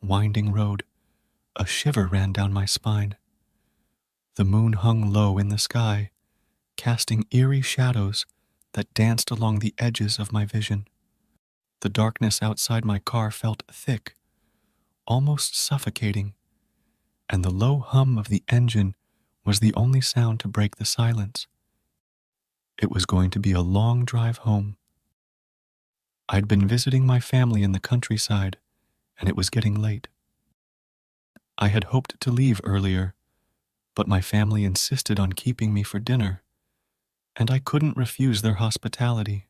winding road, a shiver ran down my spine. The moon hung low in the sky, casting eerie shadows that danced along the edges of my vision. The darkness outside my car felt thick, almost suffocating, and the low hum of the engine was the only sound to break the silence. It was going to be a long drive home. I'd been visiting my family in the countryside, and it was getting late. I had hoped to leave earlier, but my family insisted on keeping me for dinner, and I couldn't refuse their hospitality.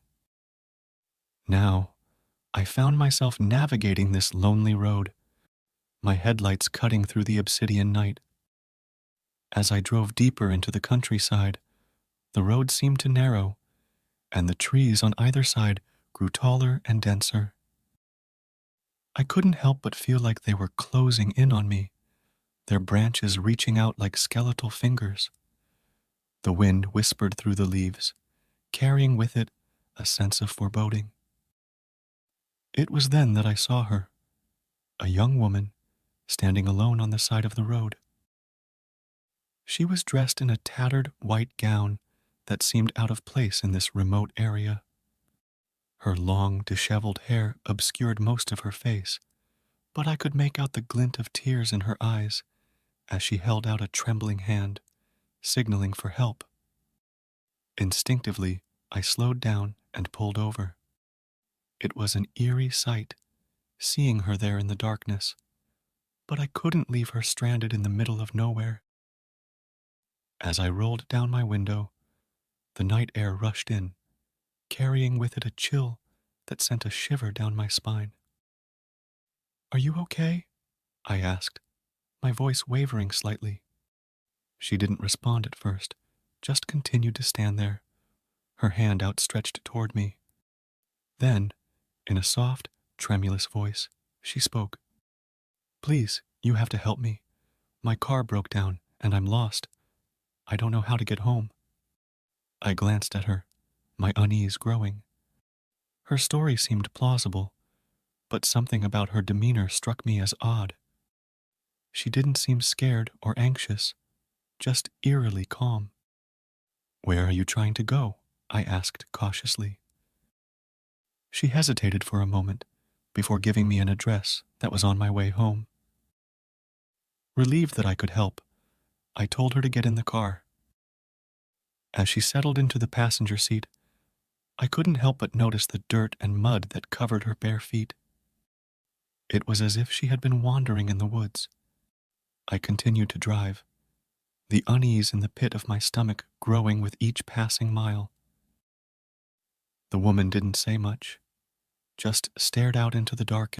Now, I found myself navigating this lonely road, my headlights cutting through the obsidian night. As I drove deeper into the countryside, the road seemed to narrow, and the trees on either side grew taller and denser. I couldn't help but feel like they were closing in on me, their branches reaching out like skeletal fingers. The wind whispered through the leaves, carrying with it a sense of foreboding. It was then that I saw her, a young woman, standing alone on the side of the road. She was dressed in a tattered white gown that seemed out of place in this remote area. Her long, disheveled hair obscured most of her face, but I could make out the glint of tears in her eyes as she held out a trembling hand, signaling for help. Instinctively, I slowed down and pulled over. It was an eerie sight, seeing her there in the darkness, but I couldn't leave her stranded in the middle of nowhere. As I rolled down my window, the night air rushed in, carrying with it a chill that sent a shiver down my spine. "Are you okay?" I asked, my voice wavering slightly. She didn't respond at first, just continued to stand there, her hand outstretched toward me. Then, in a soft, tremulous voice, she spoke. "Please, you have to help me. My car broke down, and I'm lost. I don't know how to get home." I glanced at her, my unease growing. Her story seemed plausible, but something about her demeanor struck me as odd. She didn't seem scared or anxious, just eerily calm. "Where are you trying to go?" I asked cautiously. She hesitated for a moment before giving me an address that was on my way home. Relieved that I could help, I told her to get in the car. As she settled into the passenger seat, I couldn't help but notice the dirt and mud that covered her bare feet. It was as if she had been wandering in the woods. I continued to drive, the unease in the pit of my stomach growing with each passing mile. The woman didn't say much, just stared out into the dark